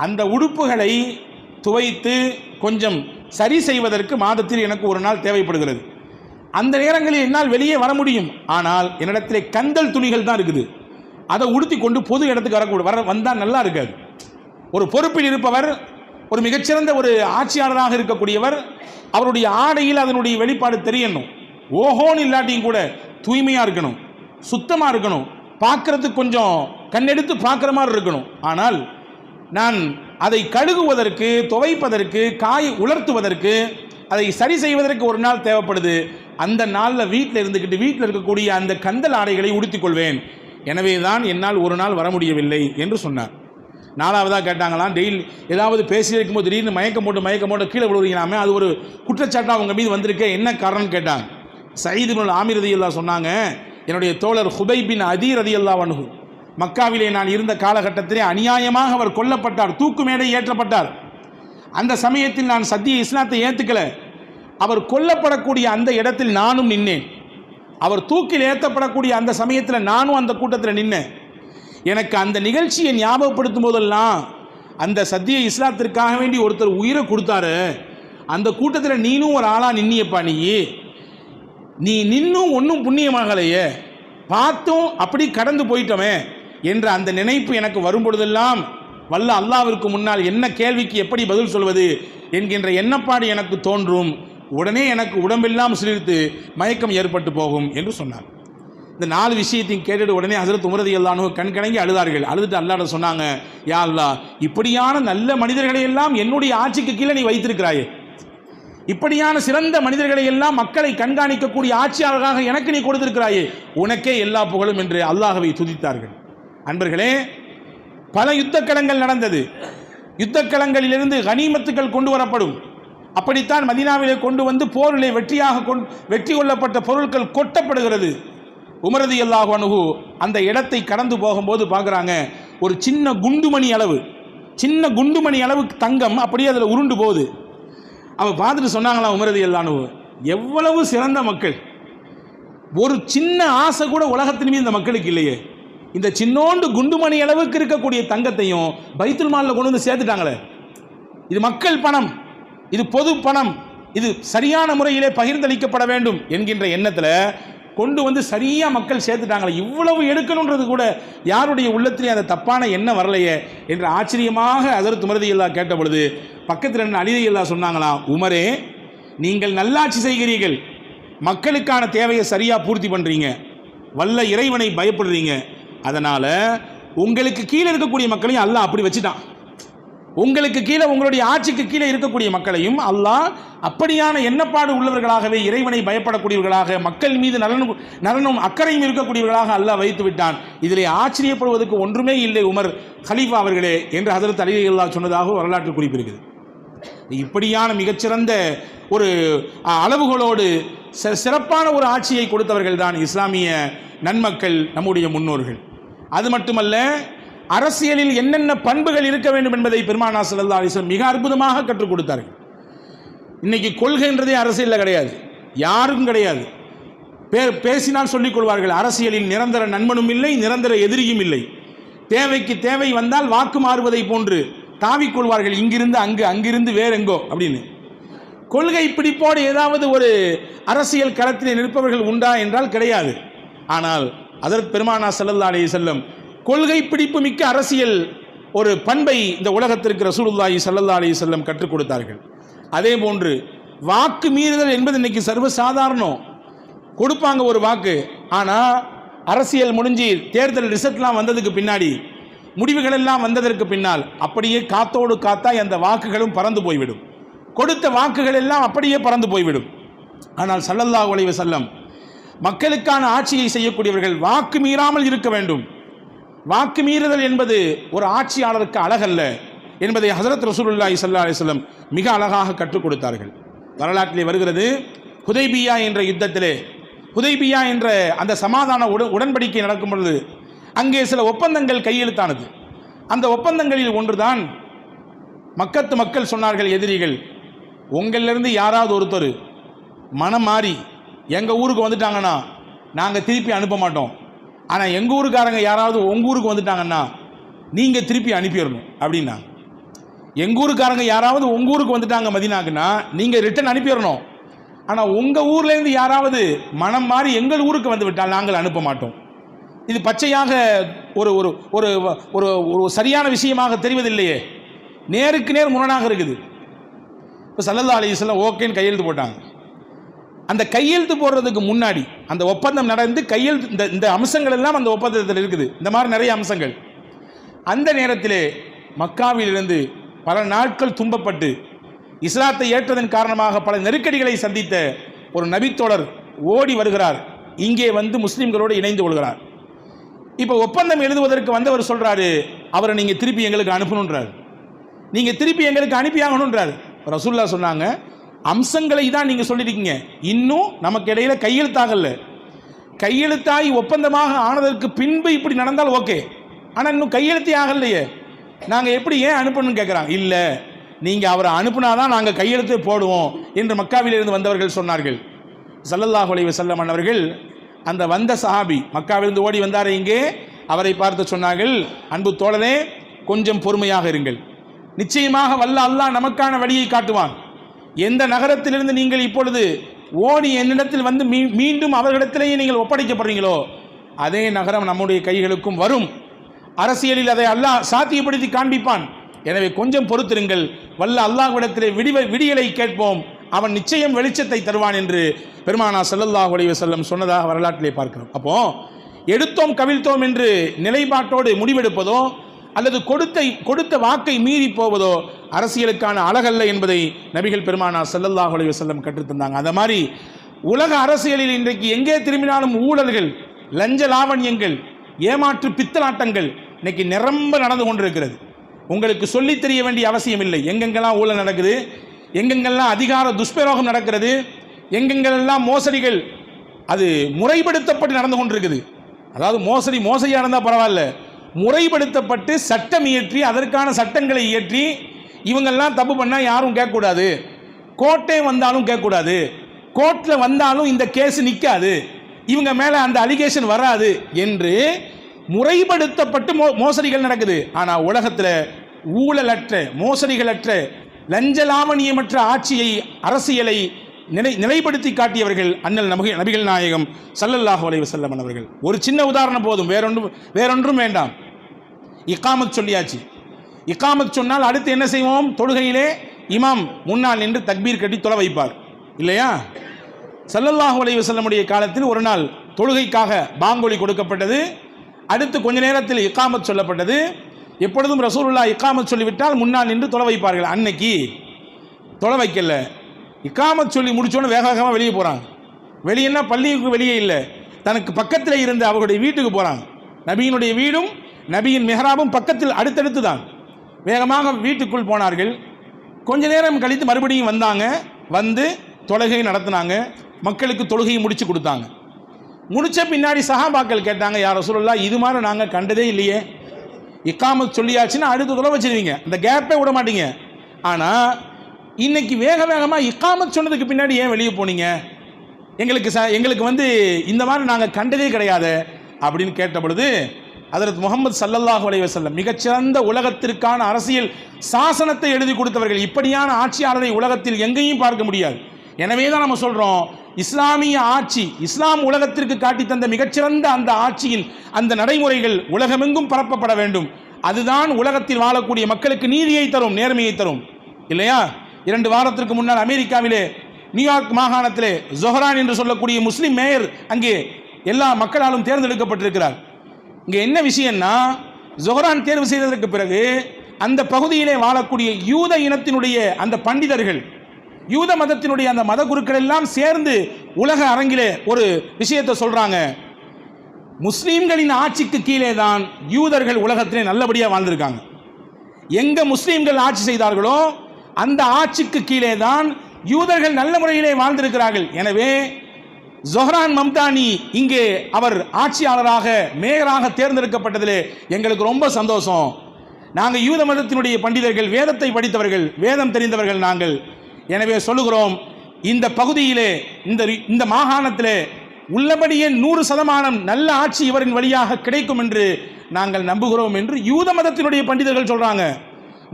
அந்த உடுப்புகளை துவைத்து கொஞ்சம் சரி செய்வதற்கு மாதத்தில் எனக்கு ஒரு நாள் தேவைப்படுகிறது. அந்த நேரங்களில் என்னால் வெளியே வர முடியும், ஆனால் என்னிடத்திலே கந்தல் துணிகள் தான் இருக்குது. அதை உடுத்தி கொண்டு பொது இடத்துக்கு வந்தால் நல்லா இருக்காது. ஒரு பொறுப்பில் இருப்பவர், ஒரு மிகச்சிறந்த ஒரு ஆட்சியாளராக இருக்கக்கூடியவர், அவருடைய ஆடையில் அதனுடைய வெளிப்பாடு தெரியணும். ஓஹோன்னு இல்லாட்டியும் கூட தூய்மையாக இருக்கணும், சுத்தமாக இருக்கணும், பார்க்கறதுக்கு கொஞ்சம் கண்ணெடுத்து பார்க்குற மாதிரி இருக்கணும். ஆனால் நான் அதை கழுகுவதற்கு, துவைப்பதற்கு, உலர்த்துவதற்கு, அதை சரி செய்வதற்கு ஒரு நாள் தேவைப்படுது. அந்த நாளில் வீட்டில் இருக்கக்கூடிய அந்த கந்தல் ஆடைகளை உடுத்திக் கொள்வேன். எனவே தான் என்னால் ஒரு நாள் வர முடியவில்லை என்று சொன்னார். 4வதாக கேட்டாங்களாம், டெய்லி ஏதாவது பேசி இருக்கும்போது திடீர்னு மயக்கம் போட்டு கீழே விழுவீங்களாமே, அது ஒரு குற்றச்சாட்டாக அவங்க மீது வந்திருக்க, என்ன காரணம்னு கேட்டாங்க. சயீத் இப்னு ஆமிர் ரலியல்லாஹு சொன்னாங்க, என்னுடைய தோழர் ஹுபைப் பின் அதீ ரலியல்லாஹு அன்ஹு மக்காவிலே நான் இருந்த காலகட்டத்திலே அநியாயமாக அவர் கொல்லப்பட்டார், தூக்கு மேடை ஏற்றப்பட்டார். அந்த சமயத்தில் நான் சத்திய இஸ்லாத்தை ஏற்றுக்கல. அவர் கொல்லப்படக்கூடிய அந்த இடத்தில் நானும் நின்னேன். அவர் தூக்கில் ஏற்றப்படக்கூடிய அந்த சமயத்தில் நானும் அந்த கூட்டத்தில் நின்னேன். எனக்கு அந்த நிகழ்ச்சியை ஞாபகப்படுத்தும் போதெல்லாம், அந்த சத்திய இஸ்லாத்திற்காக வேண்டி ஒருத்தர் உயிரை கொடுத்தாரு, அந்த கூட்டத்தில் நீனும் ஒரு ஆளாக நின்னியப்பா, நீ நின்னும் ஒன்றும் புண்ணியமாகலையே, பார்த்தும் அப்படி கடந்து போயிட்டோமே என்ற அந்த நினைப்பு எனக்கு வரும்பொழுதெல்லாம், வல்ல அல்லாஹ்விற்கு முன்னால் என்ன கேள்விக்கு எப்படி பதில் சொல்வது என்கின்ற எண்ணப்பாடு எனக்கு தோன்றும். உடனே எனக்கு உடம்பெல்லாம் சிலிர்த்து மயக்கம் ஏற்பட்டு போகும் என்று சொன்னார். இந்த 4 விஷயத்தையும் கேட்டுட்டு உடனே ஹஸரத் உமர் ரலியல்லாஹு அன்ஹு கண்கலங்கி அழுதார்கள். அழுதுட்டு அல்லாஹ்ட்ட சொன்னாங்க, யா அல்லாஹ், இப்படியான நல்ல மனிதர்களை எல்லாம் என்னுடைய ஆட்சிக்கு கீழே நீ வைத்திருக்கிறாயே, இப்படியான சிறந்த மனிதர்களை எல்லாம் மக்களை கண்காணிக்கக்கூடிய ஆட்சியாளராக எனக்கு நீ கொடுத்திருக்கிறாயே, உனக்கே எல்லா புகழும் என்று அல்லாஹ்வை துதித்தார்கள். அன்பர்களே, பல யுத்தக்களங்கள் நடந்தது. யுத்தக்களங்களிலிருந்து கனிமத்துக்கள் கொண்டு வரப்படும். அப்படித்தான் மதீனாவிலே கொண்டு வந்து போரிலே வெற்றி கொள்ளப்பட்ட பொருட்கள் கொட்டப்படுகிறது. உமர் ரலியல்லாஹு அன்ஹு அந்த இடத்தை கடந்து போகும்போது பார்க்குறாங்க, ஒரு சின்ன குண்டுமணி அளவுக்கு தங்கம் அப்படியே அதில் உருண்டு போகுது. அவ பார்த்துட்டு சொன்னாங்களாம், உமர் ரலியல்லாஹு அன்ஹு, எவ்வளவு சிறந்த மக்கள், ஒரு சின்ன ஆசை கூட உலகத்தின் மீது இந்த மக்களுக்கு இல்லையே, இந்த சின்னோண்டு குண்டுமணி அளவுக்கு இருக்கக்கூடிய தங்கத்தையும் பைத்துல் மால்ல கொண்டு வந்து சேர்த்துட்டாங்களே, இது மக்கள் பணம், இது பொது பணம், இது சரியான முறையிலே பகிர்ந்தளிக்கப்பட வேண்டும் என்கின்ற எண்ணத்தில் கொண்டு வந்து சரியாக மக்கள் சேர்த்துட்டாங்களே, இவ்வளவு எடுக்கணுன்றது கூட யாருடைய உள்ளத்திலே அந்த தப்பான எண்ணம் வரலையே என்று ஆச்சரியமாக ஹஸரத் உமர் ரலியல்லாஹு கேட்ட பொழுது பக்கத்தில் அலி ரலியல்லாஹு சொன்னாங்களாம், உமரே, நீங்கள் நல்லாட்சி செய்கிறீர்கள், மக்களுக்கான தேவையை சரியாக பூர்த்தி பண்ணுறீங்க, வல்ல இறைவனை பயப்படுறீங்க. அதனால் உங்களுக்கு கீழே இருக்கக்கூடிய மக்களையும் அல்லாஹ் அப்படி வச்சுட்டான். உங்களுக்கு கீழே, உங்களுடைய ஆட்சிக்கு கீழே இருக்கக்கூடிய மக்களையும் அல்லாஹ் அப்படியான எண்ணப்பாடு உள்ளவர்களாகவே, இறைவனை பயப்படக்கூடியவர்களாக, மக்கள் மீது நலனும் அக்கறையும் இருக்கக்கூடியவர்களாக அல்லாஹ் வைத்து விட்டான். இதிலே ஆச்சரியப்படுவதற்கு ஒன்றுமே இல்லை உமர் ஹலீஃபா அவர்களே என்று ஹஜ்ரத் அலி ரலியல்லாஹு சொன்னதாக வரலாற்று குறிப்பு இருக்குது. இப்படியான மிகச்சிறந்த ஒரு அளவுகளோடு சிறப்பான ஒரு ஆட்சியை கொடுத்தவர்கள் தான் இஸ்லாமிய நன்மக்கள், நம்முடைய முன்னோர்கள். அது மட்டுமல்ல, அரசியலில் என்னென்ன பண்புகள் இருக்க வேண்டும் என்பதை பெருமானார் ஸல்லல்லாஹு அலைஹி வஸல்லம் மிக அற்புதமாக கற்றுக் கொடுத்தார்கள். இன்னைக்கு கொள்கைன்றதே அரசியலில் கிடையாது, யாருக்கும் கிடையாது. பேசினால் சொல்லிக் கொள்வார்கள், அரசியலில் நிரந்தர நண்பனும் இல்லை, நிரந்தர எதிரியும் இல்லை. தேவைக்கு தேவை வந்தால் வாக்கு மாறுவதை போன்று தாவிக்கொள்வார்கள், இங்கிருந்து அங்கு, அங்கிருந்து வேறெங்கோ அப்படின்னு. கொள்கை பிடிப்போடு ஏதாவது ஒரு அரசியல் களத்தில் நிற்பவர்கள் உண்டா என்றால் கிடையாது. ஆனால் ஹஜ்ரத் பெருமானார் ஸல்லல்லாஹு அலைஹி வஸல்லம் கொள்கை பிடிப்பு மிக்க அரசியல் ஒரு பண்பை இந்த உலகத்திற்கு ரசூலுல்லாஹி ஸல்லல்லாஹு அலைஹி வஸல்லம் கற்றுக் கொடுத்தார்கள். அதே போன்று வாக்கு மீறுதல் என்பது இன்னைக்கு சர்வசாதாரணம். கொடுப்பாங்க ஒரு வாக்கு, ஆனால் அரசியல் முடிஞ்சு தேர்தல் ரிசல்ட்லாம் வந்ததுக்கு பின்னாடி, முடிவுகள் எல்லாம் வந்ததற்கு பின்னால் அப்படியே காத்தோடு காத்தாய் அந்த வாக்குகளும் பறந்து போய்விடும். கொடுத்த வாக்குகள் எல்லாம் அப்படியே பறந்து போய்விடும். ஆனால் ஸல்லல்லாஹு அலைஹி வஸல்லம் மக்களுக்கான ஆட்சியை செய்யக்கூடியவர்கள் வாக்கு மீறாமல் இருக்க வேண்டும். வாக்கு மீறுதல் என்பது ஒரு ஆட்சியாளருக்கு அழகல்ல என்பதை ஹஜ்ரத் ரசூலுல்லாஹி ஸல்லல்லாஹு அலைஹி வஸல்லம் மிக அழகாக கற்றுக் கொடுத்தார்கள். வரலாற்றிலே வருகிறது, ஹுதைபியா என்ற யுத்தத்திலே, ஹுதைபியா என்ற அந்த சமாதான உடன்படிக்கை நடக்கும் பொழுது அங்கே சில ஒப்பந்தங்கள் கையெழுத்தானது. அந்த ஒப்பந்தங்களில் ஒன்றுதான், மக்கத்து மக்கள் சொன்னார்கள், எதிரிகள், உங்களிலிருந்து யாராவது ஒருத்தர் மனம் மாறி எங்கள் ஊருக்கு வந்துட்டாங்கன்னா நாங்கள் திருப்பி அனுப்ப மாட்டோம். ஆனால் எங்கள் ஊருக்காரங்க யாராவது உங்கள் ஊருக்கு வந்துட்டாங்கன்னா நீங்கள் திருப்பி அனுப்பிடணும் அப்படின்னா. எங்கள் ஊருக்காரங்க யாராவது உங்கள் ஊருக்கு வந்துட்டாங்க மதீனாக்குன்னா நீங்கள் ரிட்டன் அனுப்பிடணும். ஆனால் உங்கள் ஊர்லேருந்து யாராவது மனம் மாறி எங்கள் ஊருக்கு வந்து விட்டால் நாங்கள் அனுப்ப மாட்டோம். இது பச்சையாக ஒரு ஒரு ஒரு ஒரு ஒரு சரியான விஷயமாக தெரிவதில்லையே, நேருக்கு நேர் முரணாக இருக்குது. இப்போ ஸல்லல்லாஹு அலைஹி வஸல்லம் ஓகேன்னு கையெழுத்து போட்டாங்க. அந்த கையெழுத்து போடுறதுக்கு முன்னாடி, அந்த ஒப்பந்தம் நடந்து கையெழுத்து, இந்த அம்சங்கள் எல்லாம் அந்த ஒப்பந்தத்தில் இருக்குது, இந்த மாதிரி நிறைய அம்சங்கள். அந்த நேரத்திலே மக்காவிலிருந்து பல நாட்கள் துன்பப்பட்டு இஸ்லாத்தை ஏற்றதன் காரணமாக பல நெருக்கடிகளை சந்தித்த ஒரு நபித்தோழர் ஓடி வருகிறார், இங்கே வந்து முஸ்லீம்களோடு இணைந்து கொள்கிறார். இப்போ ஒப்பந்தம் எழுதுவதற்கு வந்தவர் சொல்கிறாரு, அவரை நீங்கள் திருப்பி எங்களுக்கு அனுப்பணுன்றார், நீங்கள் திருப்பி எங்களுக்கு அனுப்பி ஆகணுன்றார். ரசூலுல்லாஹ் சொன்னாங்க, அம்சங்களை தான் நீங்கள் சொல்லியிருக்கீங்க, இன்னும் நமக்கு இடையில கையெழுத்தாகல. கையெழுத்தாகி ஒப்பந்தமாக ஆனதற்கு பின்பு இப்படி நடந்தால் ஓகே, ஆனால் இன்னும் கையெழுத்தே ஆகலையே, நாங்கள் எப்படி ஏன் அனுப்பணும்னு கேட்குறாங்க. இல்லை, நீங்கள் அவரை அனுப்புனாதான் நாங்கள் கையெழுத்தே போடுவோம் என்று மக்காவிலிருந்து வந்தவர்கள் சொன்னார்கள். ஸல்லல்லாஹு அலைஹி வஸல்லம் அவர்கள் அந்த வந்த சஹாபி, மக்காவிலிருந்து ஓடி வந்தார், இங்கே அவரை பார்த்து சொன்னார்கள், அன்பு தோழரே, கொஞ்சம் பொறுமையாக இருங்கள், நிச்சயமாக வல்ல அல்லாஹ் நமக்கான வழியை காட்டுவான். எந்த நகரத்திலிருந்து நீங்கள் இப்பொழுது ஓடி என்னிடத்தில் வந்து மீண்டும் அவர்களிடத்திலேயே நீங்கள் ஒப்படைக்கப்படுறீங்களோ அதே நகரம் நம்முடைய கைகளுக்கும் வரும். அரசியலில் அதை அல்லாஹ் சாத்தியப்படுத்தி காண்பிப்பான். எனவே கொஞ்சம் பொறுத்திருங்கள், வல்ல அல்லாஹ்விடத்திலே விடியலை கேட்போம், அவன் நிச்சயம் வெளிச்சத்தை தருவான் என்று பெருமானார் ஸல்லல்லாஹு அலைஹி வஸல்லம் சொன்னதாக வரலாற்றிலே பார்க்கிறோம். அப்போ எடுத்தோம் கவிழ்த்தோம் என்று நிலைப்பாட்டோடு முடிவெடுப்பதோ அல்லது கொடுத்த வாக்கை மீறி போவதோ அரசியலுக்கான அழகல்ல என்பதை நபிகள் பெருமானார் ஸல்லல்லாஹு அலைஹி வஸல்லம் கற்றுத்தந்தாங்க. அந்த மாதிரி உலக அரசியலில் இன்றைக்கு எங்கே திரும்பினாலும் ஊழல்கள், லஞ்ச லாவண்யங்கள், ஏமாற்று பித்தலாட்டங்கள் இன்னைக்கு நிரம்ப நடந்து கொண்டிருக்கிறது. உங்களுக்கு சொல்லித் தெரிய வேண்டிய அவசியம் இல்லை. எங்கெங்கெல்லாம் ஊழல் நடக்குது, எங்கெங்கெல்லாம் அதிகார துஷ்பிரயோகம் நடக்கிறது, எங்கெங்கெல்லாம் மோசடிகள், அது முறைப்படுத்தப்பட்டு நடந்து கொண்டிருக்குது. அதாவது மோசடியாக இருந்தால் பரவாயில்ல, முறைப்படுத்தப்பட்டு சட்டம் இயற்றி, அதற்கான சட்டங்களை இயற்றி, இவங்கெல்லாம் தப்பு பண்ணால் யாரும் கேட்கக்கூடாது, கோர்ட்டே வந்தாலும் கேட்கக்கூடாது, கோர்ட்டில் வந்தாலும் இந்த கேஸ் நிற்காது, இவங்க மேலே அந்த அலிகேஷன் வராது என்று முறைப்படுத்தப்பட்டு மோசடிகள் நடக்குது. ஆனால் உலகத்தில் ஊழலற்ற, மோசடிகளற்ற, லஞ்சலாவணியமற்ற ஆட்சியை, அரசியலை நிலைப்படுத்தி காட்டியவர்கள் அண்ணல் நபிகள் நாயகம் ஸல்லல்லாஹு அலைஹி வஸல்லம் அவர்கள். ஒரு சின்ன உதாரணம் போதும், வேறொன்றும் வேண்டாம். இகாமத் சொல்லியாச்சு. இகாமத் சொன்னால் அடுத்து என்ன செய்வோம்? தொழுகையிலே இமாம் முன்னால் நின்று தக்பீர் கட்டி தொலை வைப்பார் இல்லையா? ஸல்லல்லாஹு அலைஹி வஸல்லமுடைய காலத்தில் ஒரு நாள் தொழுகைக்காக பாங்கொலி கொடுக்கப்பட்டது. அடுத்து கொஞ்ச நேரத்தில் இக்காமத் சொல்லப்பட்டது. எப்பொழுதும் ரசூலுல்லாஹ் இக்காமத் சொல்லிவிட்டால் முன்னால் நின்று தொலை வைப்பார்கள். அன்னைக்கு தொலை வைக்கல. இக்காமத் சொல்லி முடிச்சோன்னு வேக வேகமாக வெளியே போகிறாங்க. வெளியேன்னா பள்ளிக்கு வெளியே இல்லை, தனக்கு பக்கத்தில் இருந்து அவர்களுடைய வீட்டுக்கு போகிறாங்க. நபியினுடைய வீடும் நபியின் மெஹராபும் பக்கத்தில் அடுத்தடுத்து தான். வேகமாக வீட்டுக்குள் போனார்கள். கொஞ்ச நேரம் கழித்து மறுபடியும் வந்தாங்க. வந்து தொழுகை நடத்தினாங்க. மக்களுக்கு தொழுகையை முடிச்சு கொடுத்தாங்க. முடிச்ச பின்னாடி சஹாபாக்கள் கேட்டாங்க, யா ரசூலுல்லாஹ், இது மாதிரி நாங்கள் கண்டதே இல்லையே. இக்காமத் சொல்லியாச்சுன்னா அடுத்து தொலை வச்சிருவீங்க, அந்த கேப்பே விட மாட்டீங்க. ஆனால் இன்னைக்கு வேக வேகமாக இக்காமத் சொன்னதுக்கு பின்னாடி ஏன் வெளியே போனீங்க? எங்களுக்கு வந்து இந்த மாதிரி நாங்கள் கண்டதே கிடையாது அப்படின்னு கேட்ட பொழுது ஹஜ்ரத் முஹம்மது ஸல்லல்லாஹு அலைஹி வஸல்லம் மிகச்சிறந்த உலகத்திற்கான அரசியல் சாசனத்தை எழுதி கொடுத்தவர்கள். இப்படியான ஆட்சியாளரை உலகத்தில் எங்கேயும் பார்க்க முடியாது. எனவே தான் நம்ம சொல்கிறோம், இஸ்லாமிய ஆட்சி, இஸ்லாம் உலகத்திற்கு காட்டி தந்த மிகச்சிறந்த அந்த ஆட்சியின் அந்த நடைமுறைகள் உலகமெங்கும் பரப்பப்பட வேண்டும். அதுதான் உலகத்தில் வாழக்கூடிய மக்களுக்கு நீதியை தரும், நேர்மையை தரும், இல்லையா? 2 வாரத்திற்கு முன்னால் அமெரிக்காவிலே நியூயார்க் மாகாணத்திலே ஜொஹரான் என்று சொல்லக்கூடிய முஸ்லிம் மேயர் அங்கே எல்லா மக்களாலும் தேர்ந்தெடுக்கப்பட்டிருக்கிறார். இங்கே என்ன விஷயம்னா, ஜொஹரான் தேர்வு செய்ததற்கு பிறகு அந்த பகுதியிலே வாழக்கூடிய யூத இனத்தினுடைய அந்த பண்டிதர்கள், யூத மதத்தினுடைய அந்த மத குருக்கள் எல்லாம் சேர்ந்து உலக அரங்கிலே ஒரு விஷயத்தை சொல்றாங்க. முஸ்லீம்களின் ஆட்சிக்கு கீழே தான் யூதர்கள் உலகத்திலே நல்லபடியாக வாழ்ந்திருக்காங்க. எங்க முஸ்லீம்கள் ஆட்சி செய்தார்களோ அந்த ஆட்சிக்கு கீழே தான் யூதர்கள் நல்ல முறையிலே வாழ்ந்திருக்கிறார்கள். எனவே ஜொஹரான் மம்தானி இங்கே அவர் ஆட்சியாளராக மேயராக தேர்ந்தெடுக்கப்பட்டதிலே எங்களுக்கு ரொம்ப சந்தோஷம். நாங்கள் யூத மதத்தினுடைய பண்டிதர்கள், வேதத்தை படித்தவர்கள், வேதம் தெரிந்தவர்கள் நாங்கள். எனவே சொல்லுகிறோம், இந்த பகுதியிலே இந்த மாகாணத்திலே உள்ளபடியே 100% நல்ல ஆட்சி இவரின் வழியாக கிடைக்கும் என்று நாங்கள் நம்புகிறோம் என்று யூத மதத்தினுடைய பண்டிதர்கள் சொல்றாங்க.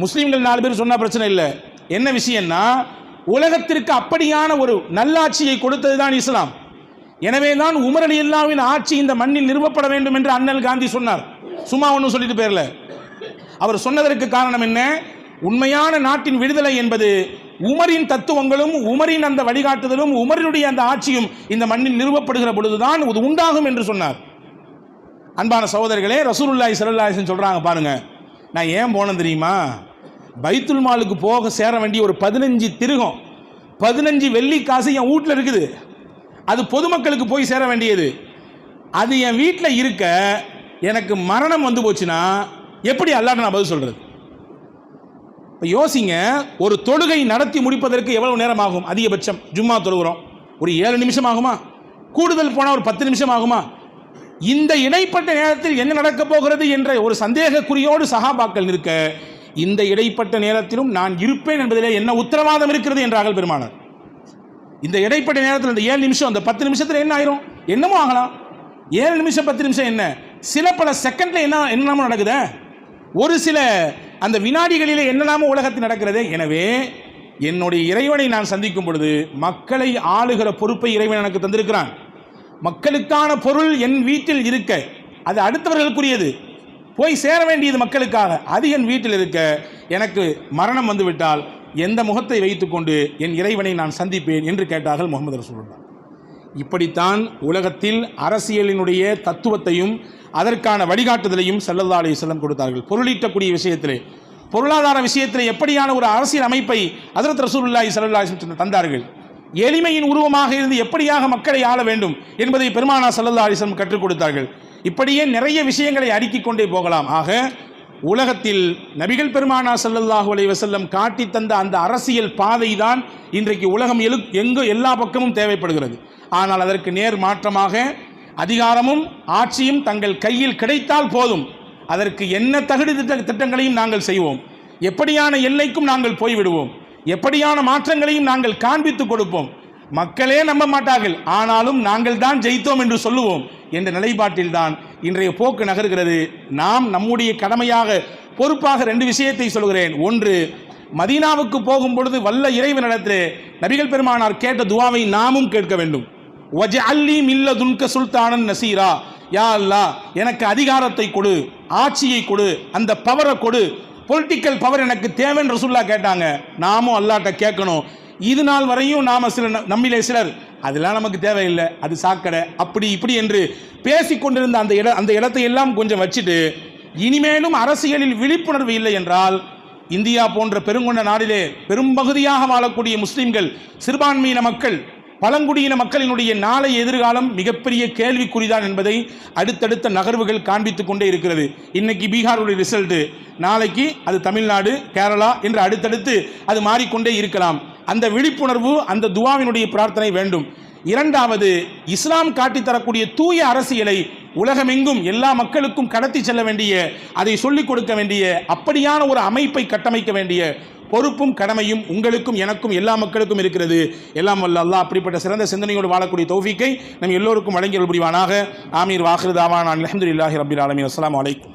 முஸ்லீம்கள் 4 பேர் சொன்ன பிரச்சனை இல்லை. என்ன விஷயம்னா, உலகத்திற்கு அப்படியான ஒரு நல்லாட்சியை கொடுத்தது தான் இஸ்லாம். எனவே தான் உமர் ரலியல்லாஹுவின் ஆட்சி இந்த மண்ணில் நிறுவப்பட வேண்டும் என்று அண்ணல் காந்தி சொன்னார். சும்மா ஒன்றும் சொல்லிட்டு போயிரல. அவர் சொன்னதற்கு காரணம் என்ன? உண்மையான நாட்டின் விடுதலை என்பது உமரின் தத்துவங்களும் உமரின் அந்த வழிகாட்டுதலும் உமரினுடைய அந்த ஆட்சியும் இந்த மண்ணில் நிறுவப்படுகிற பொழுதுதான் இது உண்டாகும் என்று சொன்னார். அன்பான சகோதரர்களே, ரசூலுல்லாஹி ஸல்லல்லாஹு அலைஹி வஸல்லம் சொல்றாங்க பாருங்க, நான் ஏன் போனேன் தெரியுமா? பைத்துல் மாலுக்கு போக சேர வேண்டிய ஒரு 15 திருகம் 15 வெள்ளி காசு என் வீட்டில் இருக்குது. அது பொதுமக்களுக்கு போய் சேர வேண்டியது. அது என் வீட்டில் இருக்க எனக்கு மரணம் வந்து போச்சுன்னா எப்படி அல்லாஹ்ட்ட நான் பதில் சொல்றது? இப்போ யோசிங்க, ஒரு தொழுகை நடத்தி முடிப்பதற்கு எவ்வளவு நேரம் ஆகும்? அதிகபட்சம் ஜும்மா தொழுகிறோம், ஒரு 7 நிமிஷம் ஆகுமா? கூடுதல் போனால் ஒரு 10 நிமிஷம் ஆகுமா? இந்த இடைப்பட்ட நேரத்தில் என்ன நடக்கப் போகிறது என்ற ஒரு சந்தேகக்குறியோடு சஹாபாக்கள் நிற்க, இந்த இடைப்பட்ட நேரத்திலும் நான் இருப்பேன் என்பதிலே என்ன உத்தரவாதம் இருக்கிறது என்றார்கள் பெருமானார். இந்த இடைப்பட்ட நேரத்தில் இந்த 7 நிமிஷம், அந்த 10 நிமிஷத்தில் என்ன ஆயிரும்? என்னமோ ஆகலாம். 7 நிமிஷம் 10 நிமிஷம் என்ன, சில பல செகண்ட்ல என்னெல்லாமோ நடக்குது. ஒரு சில அந்த வினாடிகளிலே என்னெல்லாமோ உலகத்தில் நடக்கிறது. எனவே என்னுடைய இறைவனை நான் சந்திக்கும் பொழுது மக்களை ஆளுகிற பொறுப்பை இறைவன் எனக்கு தந்திருக்கிறான். மக்களுக்கான பொருள் என் வீட்டில் இருக்க, அது அடுத்தவர்களுக்குரியது, போய் சேர வேண்டியது மக்களுக்காக, அது என் வீட்டில் இருக்க எனக்கு மரணம் வந்துவிட்டால் எந்த முகத்தை வைத்துக்கொண்டு என் இறைவனை நான் சந்திப்பேன் என்று கேட்டார்கள் முஹம்மது ரசூலுல்லாஹ். இப்படித்தான் உலகத்தில் அரசியலினுடைய தத்துவத்தையும் அதற்கான வழிகாட்டுதலையும் ஸல்லல்லாஹு அலைஹி வஸல்லம் கொடுத்தார்கள். பொருளீட்டக்கூடிய விஷயத்திலே, பொருளாதார விஷயத்திலே எப்படியான ஒரு அரசியல் அமைப்பை ஹஜ்ரத் ரசூலுல்லாஹி ஸல்லல்லாஹு அலைஹி வஸல்லம் தந்தார்கள். எளிமையின் உருவமாக இருந்து எப்படியாக மக்களை ஆள வேண்டும் என்பதை பெருமானார் ஸல்லல்லாஹு அலைஹி வஸல்லம் கற்றுக் கொடுத்தார்கள். இப்படியே நிறைய விஷயங்களை அடுக்கிக் கொண்டே போகலாம். ஆக உலகத்தில் நபிகள் பெருமானார் ஸல்லல்லாஹு அலைஹி வஸல்லம் காட்டி தந்த அந்த அரசியல் பாதை தான் இன்றைக்கு உலகம் எங்கு எல்லா பக்கமும் தேவைப்படுகிறது. ஆனால் அதற்கு நேர் மாற்றமாக அதிகாரமும் ஆட்சியும் தங்கள் கையில் கிடைத்தால் போதும், அதற்கு என்ன தகுதி திட்டங்களையும் நாங்கள் செய்வோம், எப்படியான எல்லைக்கும் நாங்கள் போய்விடுவோம், எப்படியான மாற்றங்களையும் நாங்கள் காண்பித்து கொடுப்போம். மக்களே நம்ப மாட்டார்கள், ஆனாலும் நாங்கள் தான் ஜெயித்தோம் என்று சொல்லுவோம் என்ற நிலைப்பாட்டில் தான் இன்றைய போக்கு நகர்கிறது. நாம் நம்முடைய கடமையாக பொறுப்பாக 2 விஷயத்தை சொல்கிறேன். ஒன்று, மதீனாவுக்கு போகும் பொழுது வல்ல இறைவனிடத்திலே நபிகள் பெருமானார் கேட்ட துவாவை நாமும் கேட்க வேண்டும். வஜஅல்லி மின் லதுன்க சுல்தானன் நசீரா, யா அல்லாஹ் எனக்கு அதிகாரத்தை கொடு, ஆட்சியை கொடு, அந்த பவரை கொடு, பொலிட்டிக்கல் பவர் எனக்கு தேவைன்னு ரசூலுல்லாஹ் கேட்டாங்க. நாமும் அல்லாஹ்ட்ட கேட்கணும். இது நாள் வரையும் நாம நம்மிலே சிலர் அதெல்லாம் நமக்கு தேவையில்லை, அது சாக்கடை, அப்படி இப்படி என்று பேசிக்கொண்டிருந்த அந்த இடத்தை எல்லாம் கொஞ்சம் வச்சுட்டு, இனிமேலும் அரசியலில் விழிப்புணர்வு இல்லை என்றால் இந்தியா போன்ற பெருங்கொண்ட நாடிலே பெரும்பகுதியாக வாழக்கூடிய முஸ்லிம்கள், சிறுபான்மையின மக்கள், பழங்குடியின மக்களினுடைய நாளை எதிர்காலம் மிகப்பெரிய கேள்விக்குறிதான் என்பதை அடுத்தடுத்த நகர்வுகள் காண்பித்துக் கொண்டே இருக்கிறது. இன்னைக்கு பீகாருடைய ரிசல்ட்டு, நாளைக்கு அது தமிழ்நாடு, கேரளா என்று அடுத்தடுத்து அது மாறிக்கொண்டே இருக்கலாம். அந்த விழிப்புணர்வு, அந்த துவாவினுடைய பிரார்த்தனை வேண்டும். இரண்டாவது, இஸ்லாம் காட்டித்தரக்கூடிய தூய அரசியலை உலகமெங்கும் எல்லா மக்களுக்கும் கடத்தி செல்ல வேண்டிய, அதை சொல்லிக் கொடுக்க வேண்டிய, அப்படியான ஒரு அமைப்பை கட்டமைக்க வேண்டிய பொறுப்பும் கடமையும் உங்களுக்கும் எனக்கும் எல்லா மக்களுக்கும் இருக்கிறது. எல்லாம் வல்ல அல்லாஹ் அப்படிப்பட்ட சிறந்த சிந்தனையோடு வாழக்கூடிய தௌஃபீக்கை நம் எல்லோருக்கும் வழங்கியல் புரிவானாக. ஆமீர். வாஹிரு தாவானா அல்ஹம்துலில்லாஹி ரப்பில் ஆலமீன். அஸ்ஸலாமு அலைக்கும்.